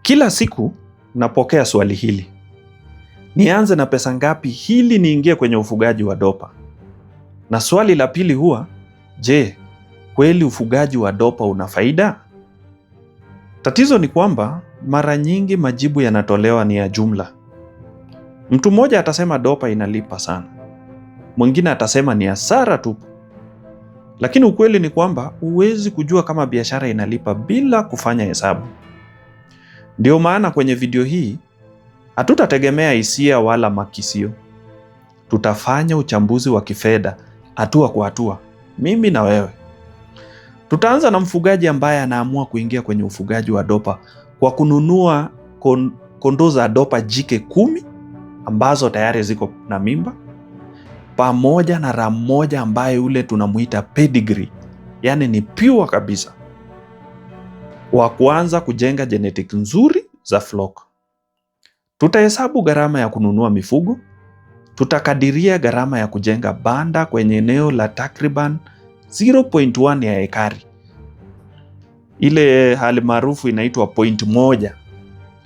Kila siku napokea swali hili. Nianze na pesa ngapi hili niingie kwenye ufugaji wa dopa? Na swali la pili huwa, je, kweli ufugaji wa dopa una faida? Tatizo ni kwamba mara nyingi majibu yanatolewa ni ya jumla. Mtu mmoja atasema dopa inalipa sana. Mwingine atasema ni hasara tu. Lakini ukweli ni kwamba huwezi kujua kama biashara inalipa bila kufanya hesabu. Ndio maana kwenye video hii hatutategemea hisia wala makisio. Tutafanya uchambuzi wa kifedha hatua kwa hatua, mimi na wewe. Tutaanza na mfugaji ambaye anaamua kuingia kwenye ufugaji wa dopa kwa kununua kondoo za dopa jike 10 ambazo tayari ziko na mimba, pamoja na ram moja ambaye ule tunamuita pedigree, yani ni pure kabisa, wa kuanza kujenga genetic nzuri za flock. Tutahesabu gharama ya kununua mifugo, tutakadiria gharama ya kujenga banda kwenye eneo la takriban 0.1 ya ekari. Ile hali maarufu inaitwa 1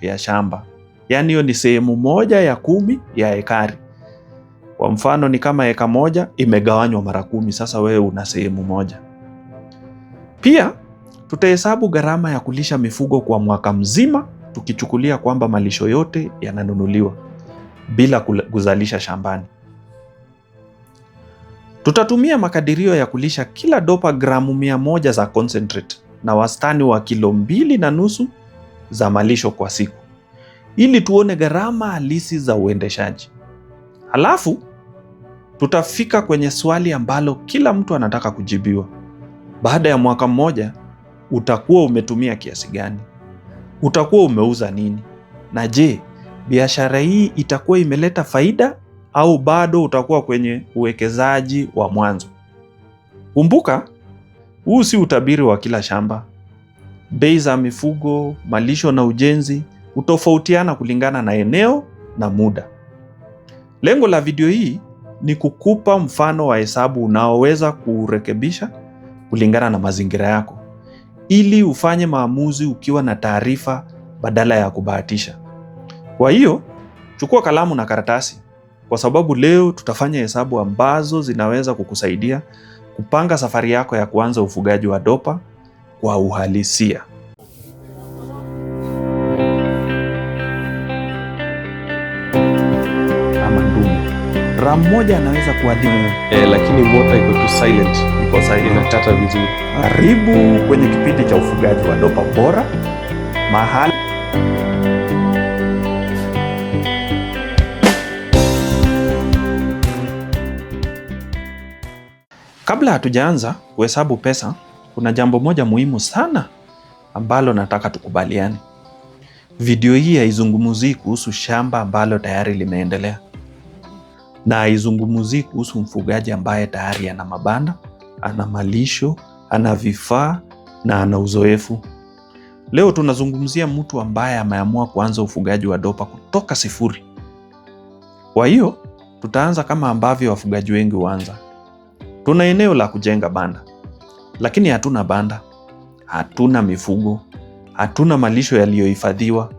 ya shamba. Yaani hiyo ni sehemu 1 ya 10 ya ekari. Kwa mfano ni kama eka 1 imegawanywa mara 10, sasa wewe una sehemu 1. Pia tutahesabu gharama ya kulisha mifugo kwa mwaka mzima, tukichukulia kwamba malisho yote yananunuliwa bila kuzalisha shambani. Tutatumia makadirio ya kulisha kila dopa gramu 100 za concentrate na wastani wa kilo 2.5 za malisho kwa siku, ili tuone gharama halisi za uendeshaji. Halafu tutafika kwenye swali ambalo kila mtu anataka kujibiwa. Baada ya mwaka mmoja utakuwa umetumia kiasi gani? Utakuwa umeuza nini? Na je, biashara hii itakuwa imeleta faida au bado utakuwa kwenye uwekezaji wa mwanzo? Kumbuka, huu si utabiri wa kila shamba. Bei za mifugo, malisho na ujenzi hutofautiana kulingana na eneo na muda. Lengo la video hii ni kukupa mfano wa hesabu unaoweza kurekebisha kulingana na mazingira yako, ili ufanye maamuzi ukiwa na taarifa badala ya kubahatisha. Kwa hiyo, chukua kalamu na karatasi, kwa sababu leo tutafanya hesabu ambazo zinaweza kukusaidia kupanga safari yako ya kuanza ufugaji wa dopa kwa uhalisia. Ama ndume, ram moja anaweza kuadhimu. Lakini water iko tu silent. Iko silent. Inatata vizuri. Karibu kwenye kipindi cha ufugaji wa dopa bora, mahali Kabla hatujaanza kuhesabu pesa, kuna jambo moja muhimu sana ambalo nataka tukubaliane. Video hii haizungumzii kuhusu shamba ambalo tayari limeendelea, na haizungumzii kuhusu mfugaji ambaye tayari ana mabanda, ana malisho, ana vifaa na ana uzoefu. Leo tunazungumzia mtu ambaye ameamua kuanza ufugaji wa dopa kutoka sifuri. Kwa hiyo, tutaanza kama ambavyo wafugaji wengi huanza. Tuna eneo la kujenga banda, lakini hatuna banda, hatuna mifugo, hatuna malisho yaliyohifadhiwa,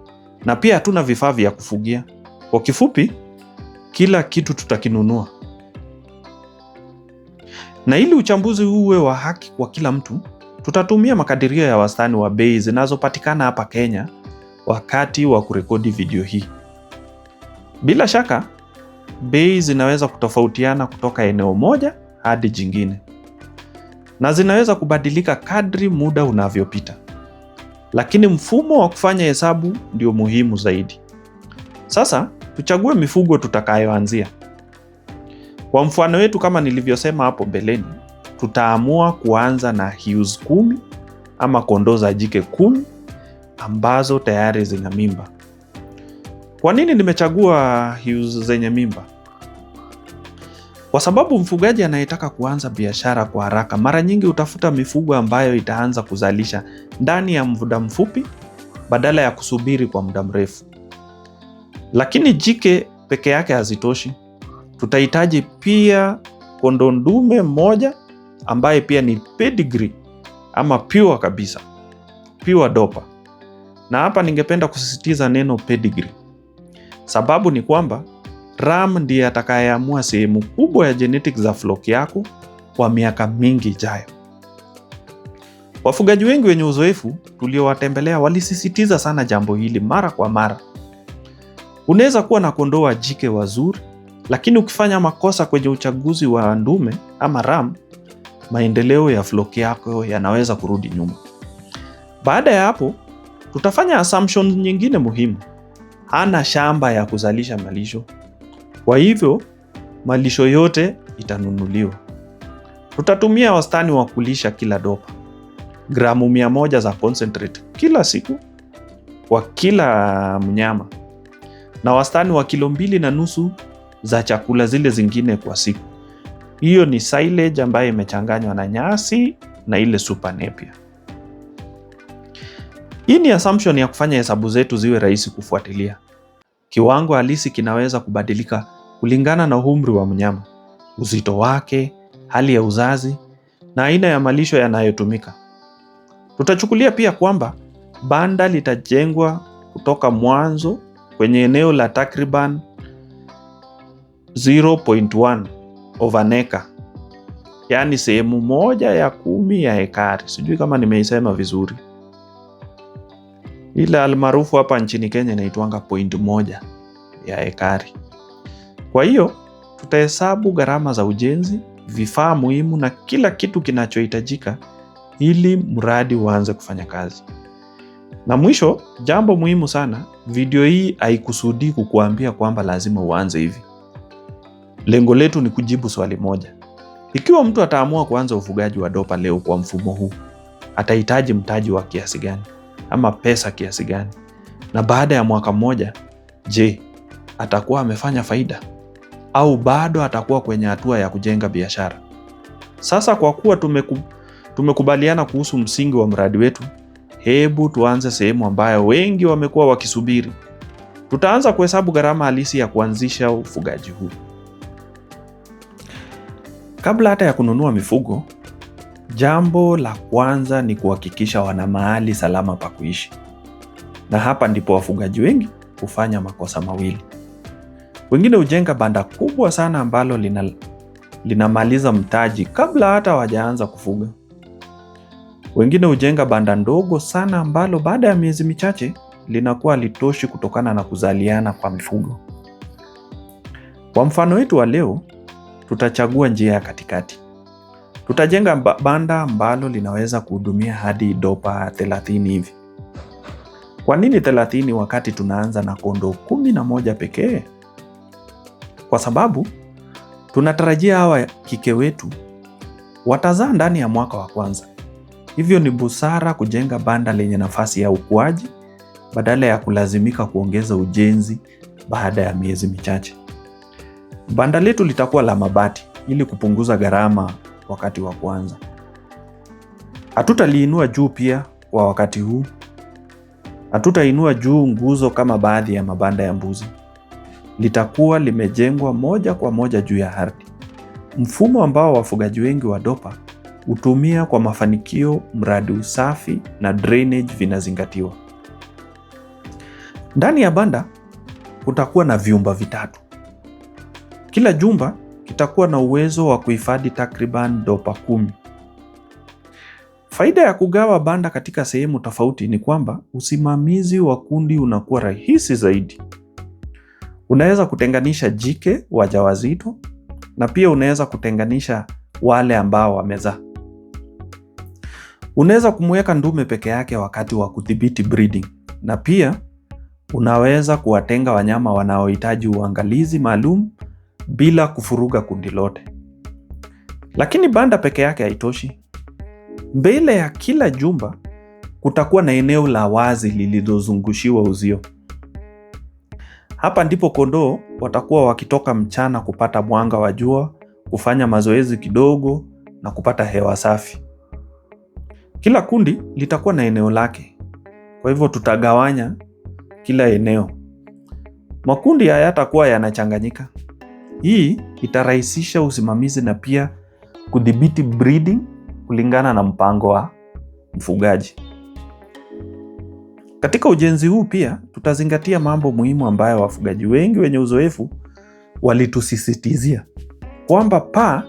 na pia hatuna vifaa vya kufugia. Kwa kifupi, kila kitu tutakinunua. Na ili uchambuzi uwe wa haki kwa kila mtu, tutatumia makadirio ya wastani wa bei zinazopatikana hapa Kenya wakati wa kurekodi video hii. Bila shaka, bei zinaweza kutofautiana kutoka eneo moja hadi jingine, na zinaweza kubadilika kadri muda unavyopita. Lakini mfumo wa kufanya hesabu ndio muhimu zaidi. Sasa tuchague mifugo tutakayoanzia. Kwa mfano wetu, kama nilivyosema hapo mbeleni, tutaamua kuanza na ewes 10 ama kondoo za jike 10 ambazo tayari zina mimba. Kwa nini nimechagua ewes zenye mimba? Kwa sababu mfugaji anayetaka kuanza biashara kwa haraka mara nyingi utafuta mifugo ambayo itaanza kuzalisha ndani ya muda mfupi badala ya kusubiri kwa muda mrefu. Lakini jike peke yake hazitoshi. Tutahitaji pia kondoo ndume mmoja ambaye pia ni pedigree ama pure kabisa, pure dopa. Na hapa ningependa kusisitiza neno pedigree. Sababu ni kwamba ram ndiye atakayeamua sehemu kubwa ya genetics za flock yako kwa miaka mingi ijayo. Wafugaji wengi wenye uzoefu tuliowatembelea walisisitiza sana jambo hili mara kwa mara. Unaweza kuwa na kondoo wa jike wazuri, lakini ukifanya makosa kwenye uchaguzi wa ndume ama ram, maendeleo ya flock yako yanaweza kurudi nyuma. Baada ya hapo, tutafanya assumption nyingine muhimu. Hana shamba ya kuzalisha malisho. Kwa hivyo, malisho yote itanunuliwa. Tutatumia wastani wa kulisha kila dopa gramu 100 za concentrate kila siku kwa kila mnyama, na wastani wa kilo 2.5 za chakula zile zingine kwa siku. Hiyo ni silage ambayo imechanganywa na nyasi na ile super napier. Hii ni assumption ya kufanya hesabu zetu ziwe rahisi kufuatilia. Kiwango halisi kinaweza kubadilika kulingana na umri wa mnyama, uzito wake, hali ya uzazi na aina ya malisho yanayotumika. Tutachukulia pia kwamba banda litajengwa kutoka mwanzo kwenye eneo la takriban 0.1 of an acre, yaani sehemu 1/10 ya ekari. Sijui kama nimeisema vizuri. Ile almaarufu hapa nchini Kenya inaitwanga 0.1 ya ekari. Kwa hiyo tutahesabu gharama za ujenzi, vifaa muhimu na kila kitu kinachohitajika ili mradi uanze kufanya kazi. Na mwisho, jambo muhimu sana, video hii haikusudii kukuambia kwamba lazima uanze hivi. Lengo letu ni kujibu swali moja. Ikiwa mtu ataamua kuanza ufugaji wa dopa leo kwa mfumo huu, atahitaji mtaji wa kiasi gani ama pesa kiasi gani? Na baada ya mwaka mmoja, je, atakuwa amefanya faida au bado atakuwa kwenye hatua ya kujenga biashara? Sasa kwa kuwa tumekubaliana kuhusu msingi wa mradi wetu, hebu tuanze sehemu ambayo wengi wamekuwa wakisubiri. Tutaanza kuhesabu gharama halisi ya kuanzisha ufugaji huu. Kabla hata ya kununua mifugo, jambo la kwanza ni kuhakikisha wana mahali salama pa kuishi. Na hapa ndipo wafugaji wengi hufanya makosa mawili. Wengine hujenga banda kubwa sana ambalo linamaliza mtaji kabla hata hawajaanza kufuga. Wengine hujenga banda ndogo sana ambalo baada ya miezi michache linakuwa halitoshi kutokana na kuzaliana kwa mifugo. Kwa mfano wetu wa leo, tutachagua njia ya katikati. Tutajenga banda ambalo linaweza kuhudumia hadi dopa 30 hivi. Kwa nini 30 wakati tunaanza na kondoo 11 pekee? Kwa sababu tunatarajia hawa kike wetu watazaa ndani ya mwaka wa kwanza. Hivyo ni busara kujenga banda lenye nafasi ya ukuaji badala ya kulazimika kuongeza ujenzi baada ya miezi michache. Banda letu litakuwa la mabati ili kupunguza gharama wakati wa kwanza. Hatutaliinua juu pia kwa wakati huu. Hatutainua juu nguzo kama baadhi ya mabanda ya mbuzi. Litakuwa limejengwa moja kwa moja juu ya ardhi. Mfumo ambao wafugaji wengi wa dopa hutumia kwa mafanikio mradi usafi na drainage vinazingatiwa. Ndani ya banda kutakuwa na vyumba vitatu. Kila jumba kitakuwa na uwezo wa kuhifadhi takriban dopa 10. Faida ya kugawa banda katika sehemu tofauti ni kwamba usimamizi wa kundi unakuwa rahisi zaidi. Unaweza kutenganisha jike wajawazito na pia unaweza kutenganisha wale ambao wamezaa. Unaweza kumweka ndume peke yake wakati wa kudhibiti breeding, na pia unaweza kuwatenga wanyama wanaohitaji uangalizi maalum bila kufuruga kundi lote. Lakini banda peke yake haitoshi. Mbele ya kila jumba kutakuwa na eneo la wazi lililozungushiwa uzio. Hapa ndipo kondoo watakuwa wakitoka mchana kupata mwanga wa jua, kufanya mazoezi kidogo na kupata hewa safi. Kila kundi litakuwa na eneo lake. Kwa hivyo tutagawanya kila eneo. Makundi hayatakuwa yanachanganyika. Hii itarahisisha usimamizi na pia kudhibiti breeding kulingana na mpango wa mfugaji. Katika ujenzi huu pia tutazingatia mambo muhimu ambayo wafugaji wengi wenye uzoefu walitusisitizia, kwamba paa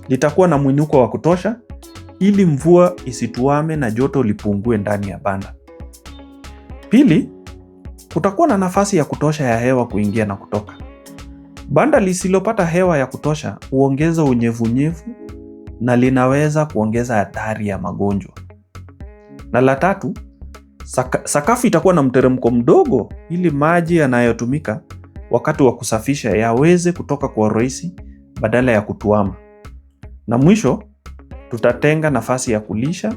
litakuwa na mwinuko wa kutosha ili mvua isituame na joto lipungue ndani ya banda. Pili, kutakuwa na nafasi ya kutosha ya hewa kuingia na kutoka. Banda lisilopata hewa ya kutosha huongeza unyevunyevu na linaweza kuongeza hatari ya magonjwa. Na la tatu, sakafu itakuwa na mteremko mdogo ili maji yanayotumika wakati wa kusafisha yaweze kutoka kwa urahisi badala ya kutuama. Na mwisho, tutatenga nafasi ya kulisha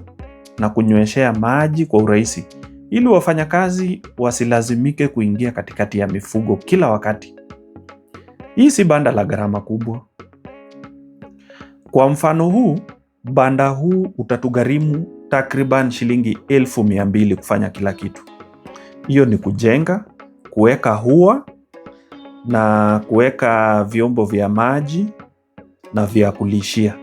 na kunyweshea maji kwa urahisi ili wafanyakazi wasilazimike kuingia katikati ya mifugo kila wakati. Hii si banda la gharama kubwa. Kwa mfano huu, banda huu utatugharimu takriban shilingi 1200 kufanya kila kitu. Hiyo ni kujenga, kuweka hua na kuweka vyombo vya maji na vya kulishia.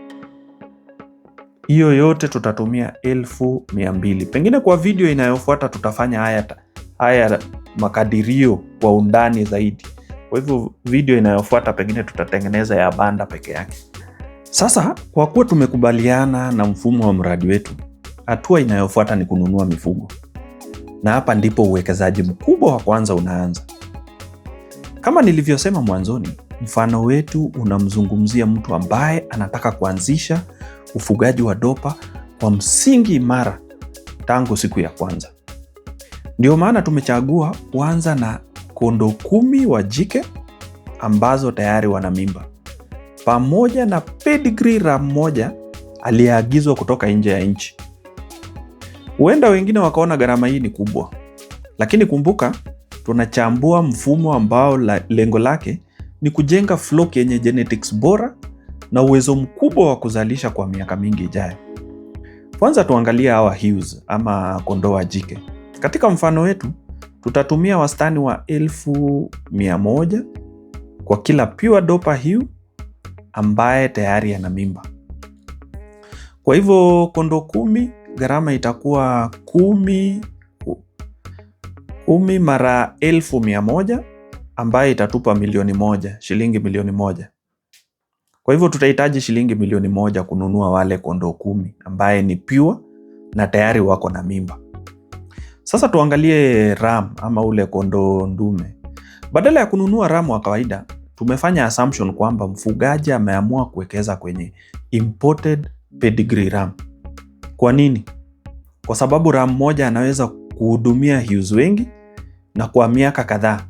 Hiyo yote tutatumia 1200. Pengine kwa video inayofuata tutafanya haya makadirio kwa undani zaidi. Kwa hivyo video inayofuata pengine tutatengeneza ya banda peke yake. Sasa kwa kuwa tumekubaliana na mfumo wa mradi wetu, hatua inayofuata ni kununua mifugo. Na hapa ndipo uwekezaji mkubwa wa kwanza unaanza. Kama nilivyosema mwanzoni, mfano wetu unamzungumzia mtu ambaye anataka kuanzisha ufugaji wa dopa kwa msingi imara tangu siku ya kwanza. Ndio maana tumechagua kuanza na kondoo 10 wa jike ambazo tayari wana mimba, pamoja na pedigree ram moja aliyeagizwa kutoka nje ya nchi. Huenda wengine wakaona gharama hii ni kubwa, lakini kumbuka tunachambua mfumo ambao lengo lake ni kujenga flock yenye genetics bora na uwezo mkubwa wa kuzalisha kwa miaka mingi ijayo. Kwanza tuangalie hawa ewes ama kondoo wa jike. Katika mfano wetu tutatumia wastani wa 1100 kwa kila pure dopa ewe ambaye tayari ana mimba. Kwa hivyo kondoo 10 gharama itakuwa 10 mara 1100 ambaye itatupa shilingi milioni moja. Kwa hivyo tutahitaji shilingi milioni moja kununua wale kondoo 10 ambaye ni pure na tayari wako na mimba. Sasa tuangalie ram ama ule kondoo ndume. Badala ya kununua ram wa kawaida, tumefanya assumption kwamba mfugaji ameamua kuwekeza kwenye imported pedigree ram. Kwa nini? Kwa sababu ram moja anaweza kuhudumia ewes wengi na kwa miaka kadhaa.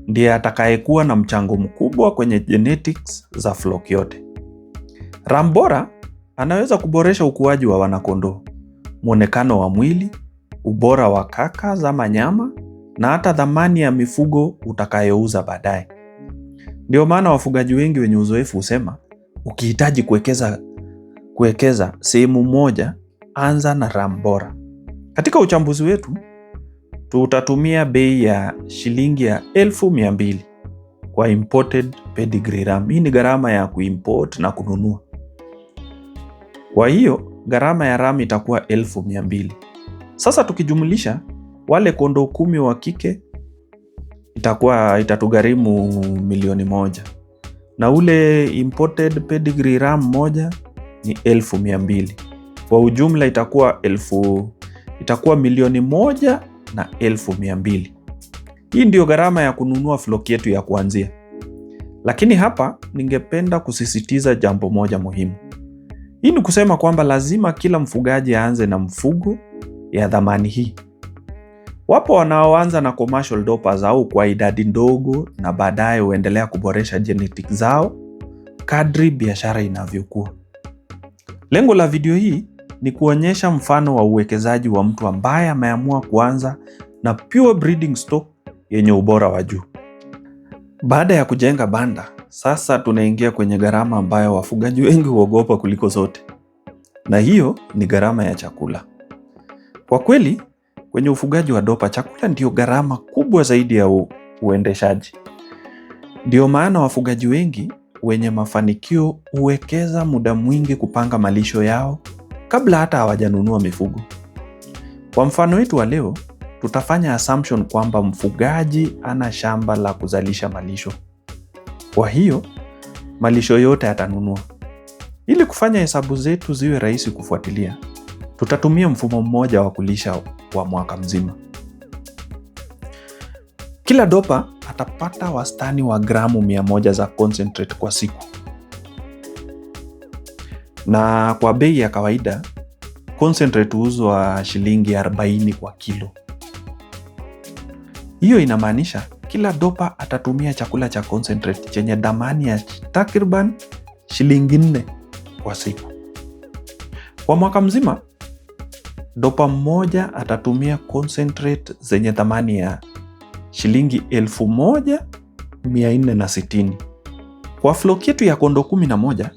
Ndiye atakayekuwa na mchango mkubwa kwenye genetics za flock yote. Ram bora anaweza kuboresha ukuaji wa wanakondoo, muonekano wa mwili, ubora wa kaka za manyama na hata dhamani ya mifugo utakayouza baadaye. Ndio maana wafugaji wengi wenye uzoefu husema, ukihitaji kuwekeza sehemu moja, anza na ram bora. Katika uchambuzi wetu tutatumia bei ya shilingi ya 1200 kwa imported pedigree ram. Hii ni gharama ya kuimport na kununua. Kwa hiyo gharama ya ram itakuwa 1200. Sasa tukijumlisha wale kondoo 10 wa kike itatugharimu milioni moja. Na ule imported pedigree ram moja ni 1200. Kwa ujumla itakuwa milioni moja na 1200. Hii ndio gharama ya kununua flock yetu ya kuanzia. Lakini hapa ningependa kusisitiza jambo moja muhimu. Hii ni kusema kwamba lazima kila mfugaji aanze na mfugo ya dhamani hii. Wapo wanaoanza na commercial dopers au kwa idadi ndogo na baadaye huendelea kuboresha genetics zao kadri biashara inavyokuwa. Lengo la video hii ni kuonyesha mfano wa uwekezaji wa mtu ambaye ameamua kuanza na pure breeding stock yenye ubora wa juu. Baada ya kujenga banda, sasa tunaingia kwenye gharama ambayo wafugaji wengi huogopa kuliko zote. Na hiyo ni gharama ya chakula. Kwa kweli, kwenye ufugaji wa dopa, chakula ndio gharama kubwa zaidi ya uendeshaji. Ndio maana wafugaji wengi wenye mafanikio huwekeza muda mwingi kupanga malisho yao kabla hata hawajanunua mifugo. Kwa mfano wetu wa leo, tutafanya assumption kwamba mfugaji ana shamba la kuzalisha malisho. Kwa hiyo, malisho yote atanunua. Ili kufanya hesabu zetu ziwe rahisi kufuatilia, tutatumia mfumo mmoja wa kulisha wa mwaka mzima. Kila dopa atapata wastani wa gramu 100 za concentrate kwa siku. Na kwa bei ya kawaida, concentrate huuzwa shilingi 40 kwa kilo. Hiyo inamaanisha kila dopa atatumia chakula cha concentrate chenye dhamani ya takriban shilingi 4 kwa siku. Kwa mwaka mzima, dopa mmoja atatumia concentrate zenye dhamani ya shilingi 1460. Kwa flock yetu ya kondoo 11,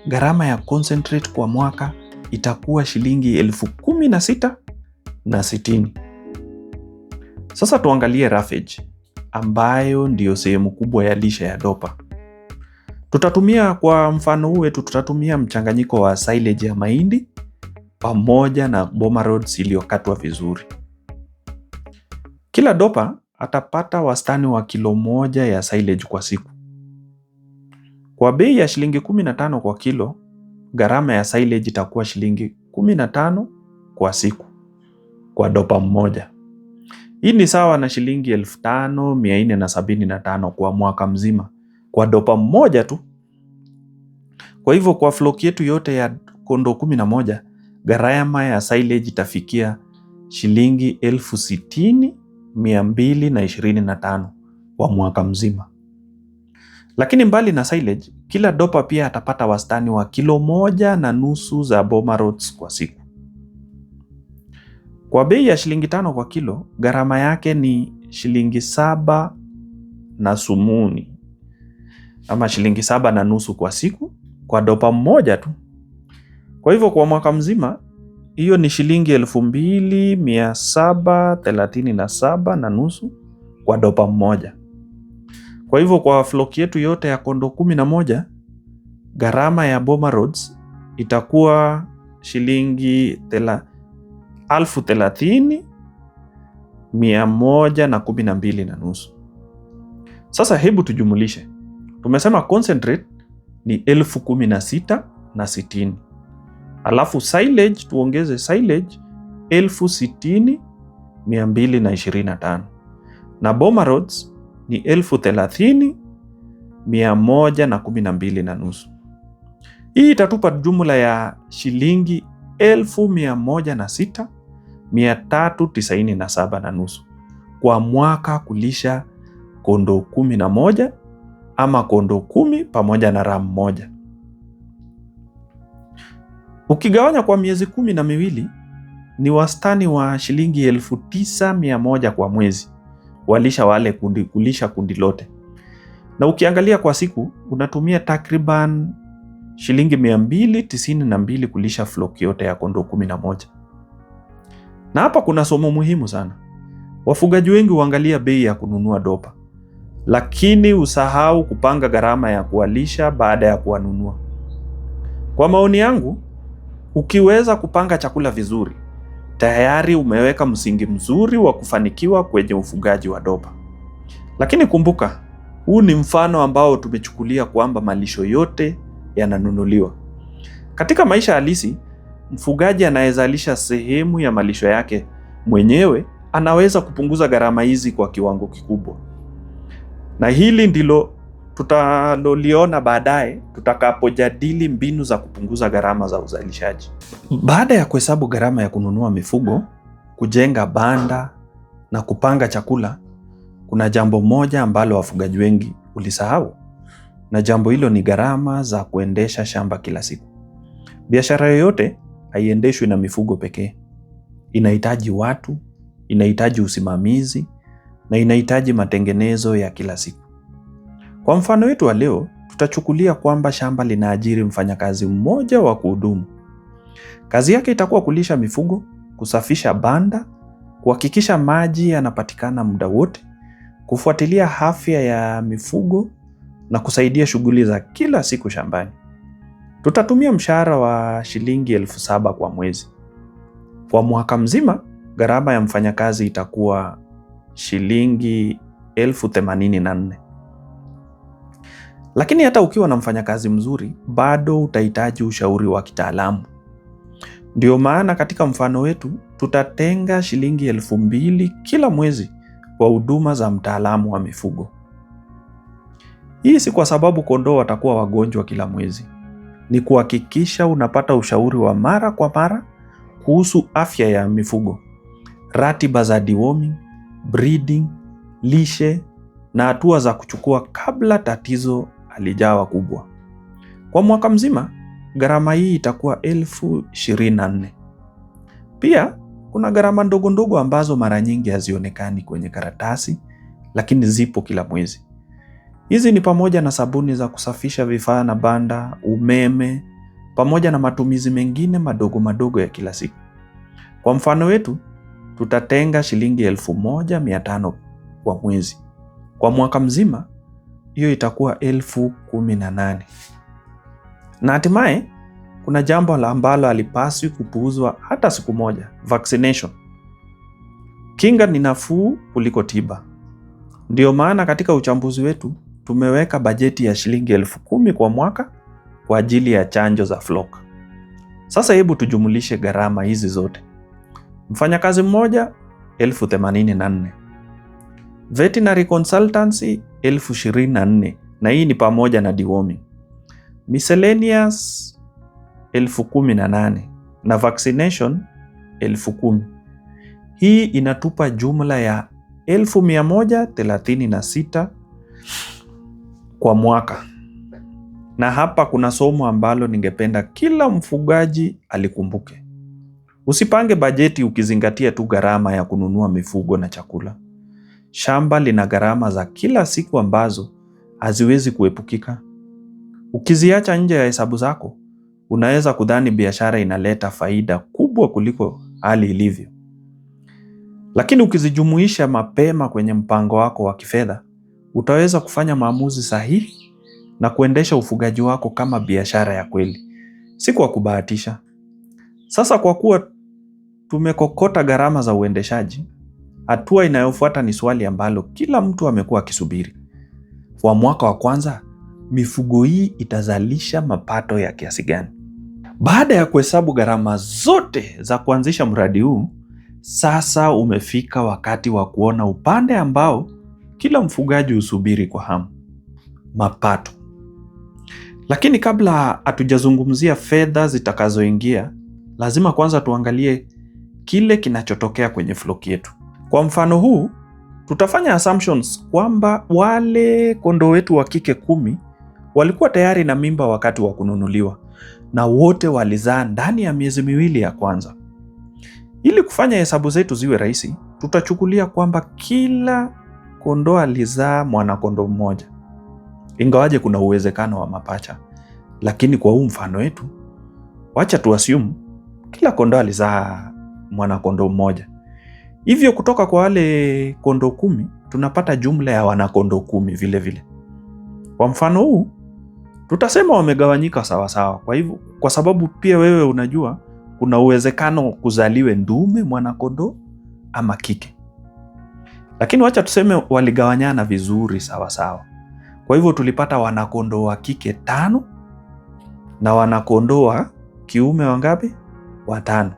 gharama ya concentrate kwa mwaka itakuwa shilingi 16,060. Sasa tuangalie roughage, ambayo ndiyo sehemu kubwa ya lishe ya dopa. Tutatumia kwa mfano huu wetu, tutatumia mchanganyiko wa silage ya mahindi pamoja na boma rods iliyokatwa vizuri. Kila dopa atapata wastani wa kilo 1 ya silage kwa siku. Kwa bei ya shilingi 15 kwa kilo, gharama ya silage itakuwa shilingi 15 kwa siku kwa dopa mmoja. Hii ni sawa na shilingi 5,475 kwa mwaka mzima kwa dopa mmoja tu. Kwa hivyo kwa flock yetu yote ya kondoo 11, gharama ya silage itafikia shilingi 60,225 kwa mwaka mzima. Lakini mbali na silage, kila dopa pia atapata wastani wa kilo 1.5 za boma rods kwa siku. Kwa bei ya shilingi 5 kwa kilo, gharama yake ni shilingi 7 na sumuni, ama shilingi 7.5 kwa siku kwa dopa mmoja tu. Kwa hivyo kwa mwaka mzima, hiyo ni shilingi 2,737.5 kwa dopa mmoja. Kwa hivyo kwa flock yetu yote ya kondoo 11, gharama ya boma rods itakuwa shilingi 30,112.5. Sasa hebu tujumulishe. Tumesema concentrate ni 16,060. Alafu silage, tuongeze silage 60,225. Na boma rods ni 30,112.5. Hii itatupa jumla ya shilingi 106,397.5 kwa mwaka kulisha kondoo 11 ama kondoo 10 pamoja na ram moja. Ukigawanya kwa miezi 12, ni wastani wa shilingi 9,100 kwa mwezi walisha wale kulisha kundi lote. Na ukiangalia kwa siku, unatumia takriban shilingi 292 kulisha flock yote ya kondoo 11. Na hapa kuna somo muhimu sana. Wafugaji wengi huangalia bei ya kununua dopa, lakini usahau kupanga gharama ya kuwalisha baada ya kuwanunua. Kwa maoni yangu, ukiweza kupanga chakula vizuri, tayari umeweka msingi mzuri wa kufanikiwa kwenye ufugaji wa dopa. Lakini kumbuka, huu ni mfano ambao tumechukulia kwamba malisho yote yananunuliwa. Katika maisha halisi, mfugaji anayezalisha sehemu ya malisho yake mwenyewe anaweza kupunguza gharama hizi kwa kiwango kikubwa. Na hili ndilo tutaloliona baadaye tutakapojadili mbinu za kupunguza gharama za uzalishaji. Baada ya kuhesabu gharama ya kununua mifugo, kujenga banda na kupanga chakula, kuna jambo moja ambalo wafugaji wengi ulisahau. Na jambo hilo ni gharama za kuendesha shamba kila siku. Biashara yoyote haiendeshwi na mifugo pekee. Inahitaji watu, inahitaji usimamizi na inahitaji matengenezo ya kila siku. Kwa mfano wetu wa leo, tutachukulia kwamba shamba linaajiri mfanyakazi mmoja wa kuhudumu. Kazi yake itakuwa kulisha mifugo, kusafisha banda, kuhakikisha maji yanapatikana muda wote, kufuatilia afya ya mifugo na kusaidia shughuli za kila siku shambani. Tutatumia mshahara wa shilingi 7,000 kwa mwezi. Kwa mwaka mzima, gharama ya mfanyakazi itakuwa shilingi 84,000. Lakini hata ukiwa na mfanyakazi mzuri, bado utahitaji ushauri wa kitaalamu. Ndio maana katika mfano wetu tutatenga shilingi 2,000 kila mwezi kwa huduma za mtaalamu wa mifugo. Hii si kwa sababu kondoo watakuwa wagonjwa kila mwezi. Ni kuhakikisha unapata ushauri wa mara kwa mara kuhusu afya ya mifugo, ratiba za deworming, breeding, lishe na hatua za kuchukua kabla tatizo halijawa kubwa. Kwa mwaka mzima, gharama hii itakuwa 24,000. Pia, kuna gharama ndogo ndogo ambazo mara nyingi hazionekani kwenye karatasi, lakini zipo kila mwezi. Hizi ni pamoja na sabuni za kusafisha vifaa na banda, umeme, pamoja na matumizi mengine madogo madogo ya kila siku. Kwa mfano wetu, tutatenga shilingi 1,500 kwa mwezi. Kwa mwaka mzima, hiyo itakuwa 18,000. Na hatimaye, kuna jambo ambalo halipaswi kupuuzwa hata siku moja: vaccination. Kinga ni nafuu kuliko tiba. Ndio maana katika uchambuzi wetu tumeweka bajeti ya shilingi 10,000 kwa mwaka kwa ajili ya chanjo za flock. Sasa hebu tujumulishe gharama hizi zote. Mfanyakazi mmoja 84,000. Veterinary consultancy 24,000, na hii ni pamoja na deworming. Miscellaneous 18,000 na vaccination 10,000. Hii inatupa jumla ya 136,000 kwa mwaka. Na hapa kuna somo ambalo ningependa kila mfugaji alikumbuke. Usipange bajeti ukizingatia tu gharama ya kununua mifugo na chakula. Shamba lina gharama za kila siku ambazo haziwezi kuepukika. Ukiziacha nje ya hesabu zako, unaweza kudhani biashara inaleta faida kubwa kuliko hali ilivyo. Lakini ukizijumuisha mapema kwenye mpango wako wa kifedha, utaweza kufanya maamuzi sahihi na kuendesha ufugaji wako kama biashara ya kweli, si kwa kubahatisha. Sasa kwa kuwa tumekokota gharama za uendeshaji, hatua inayofuata ni swali ambalo kila mtu amekuwa akisubiri. Kwa mwaka wa kwanza, mifugo hii itazalisha mapato ya kiasi gani? Baada ya kuhesabu gharama zote za kuanzisha mradi huu, sasa umefika wakati wa kuona upande ambao kila mfugaji husubiri kwa hamu: mapato. Lakini kabla hatujazungumzia fedha zitakazoingia, lazima kwanza tuangalie kile kinachotokea kwenye flock yetu. Kwa mfano huu, tutafanya assumptions kwamba wale kondoo wetu wa kike 10 walikuwa tayari na mimba wakati wa kununuliwa, na wote walizaa ndani ya miezi 2 ya kwanza. Ili kufanya hesabu zetu ziwe rahisi, tutachukulia kwamba kila kondoo alizaa mwanakondoo mmoja. Ingawaje kuna uwezekano wa mapacha, lakini kwa huu mfano wetu, wacha tu assume kila kondoo alizaa mwanakondoo mmoja. Hivyo kutoka kwa wale kondoo 10, tunapata jumla ya wanakondoo 10 vile vile. Kwa mfano huu, tutasema wamegawanyika sawa sawa. Kwa hivyo, kwa sababu pia wewe unajua kuna uwezekano kuzaliwe ndume mwanakondoo ama kike. Lakini wacha tuseme waligawanyana vizuri sawa sawa. Kwa hivyo tulipata wanakondoo wa kike 5 na wanakondoo wa kiume wangapi? 5.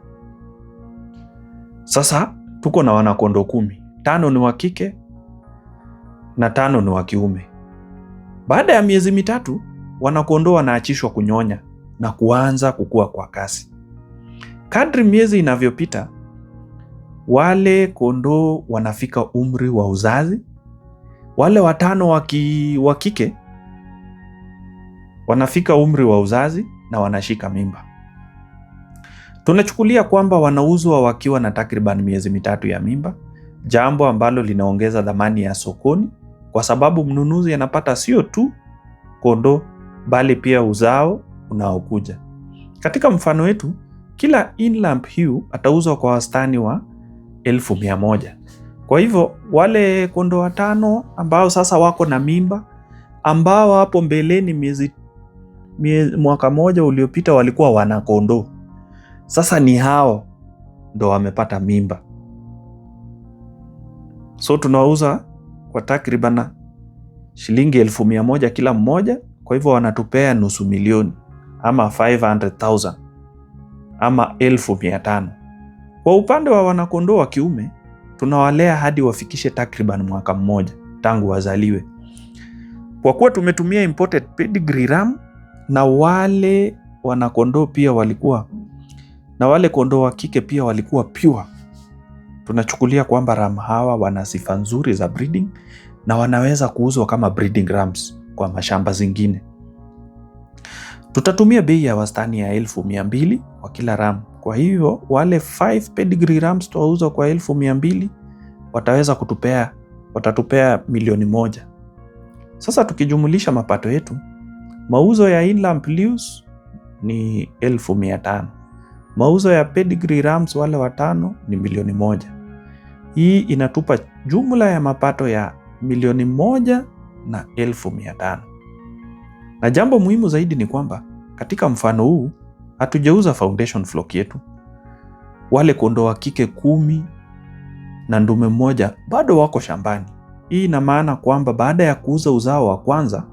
Sasa tuko na wanakondoo 10. 5 ni wa kike na 5 ni wa kiume. Baada ya miezi 3, wanakondoo wanaachishwa kunyonya na kuanza kukua kwa kasi. Kadri miezi inavyopita, wale kondoo wanafika umri wa uzazi. Wale 5 wa kike wanafika umri wa uzazi na wanashika mimba. Tunachukulia kwamba wanauzwa wakiwa na takriban miezi 3 ya mimba, jambo ambalo linaongeza dhamani ya sokoni kwa sababu mnunuzi anapata sio tu kondoo bali pia uzao unaokuja. Katika mfano wetu, kila inlamp hiu atauzwa kwa wastani wa 1,100. Kwa hivyo wale kondoo 5 ambao sasa wako na mimba, ambao hapo mbeleni mwaka moja uliopita walikuwa wanakondoo, sasa ni hao ndo wamepata mimba. So tunauza kwa takriban shilingi 1,100 kila mmoja. Kwa hivyo wanatupea nusu milioni ama 500,000 ama 1,500. Kwa upande wa wanakondoo wa kiume tunawalea hadi wafikishe takriban mwaka mmoja tangu wazaliwe. Kwa kuwa tumetumia imported pedigree ram, na wale wanakondoo pia walikuwa, na wale kondoo wa kike pia walikuwa pure, tunachukulia kwamba ram hawa wana sifa nzuri za breeding na wanaweza kuuzwa kama breeding rams kwa mashamba zingine. Tutatumia bei ya wastani ya 200,000 kwa kila ram. Kwa hivyo wale 5 pedigree rams tuwauza kwa 200,000 watatupea milioni 1. Sasa tukijumulisha mapato yetu, mauzo ya in-lamp Lewis ni 1,500. Mauzo ya pedigree rams wale 5 ni milioni 1. Hii inatupa jumla ya mapato ya milioni 1 na 1,500. Na jambo muhimu zaidi ni kwamba katika mfano huu hatujauza foundation flock yetu. Wale kondoo wa kike 10 na ndume 1 bado wako shambani. Hii ina maana kwamba baada ya kuuza uzao wa kwanza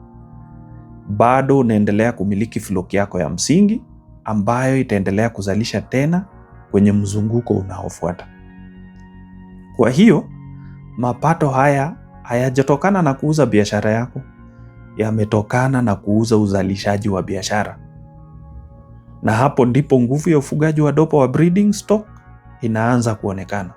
bado unaendelea kumiliki flock yako ya msingi ambayo itaendelea kuzalisha tena kwenye mzunguko unaofuata. Kwa hiyo mapato haya hayajatokana na kuuza biashara yako, yametokana na kuuza uzalishaji wa biashara. Na hapo ndipo nguvu ya ufugaji wa dopa wa breeding stock inaanza kuonekana.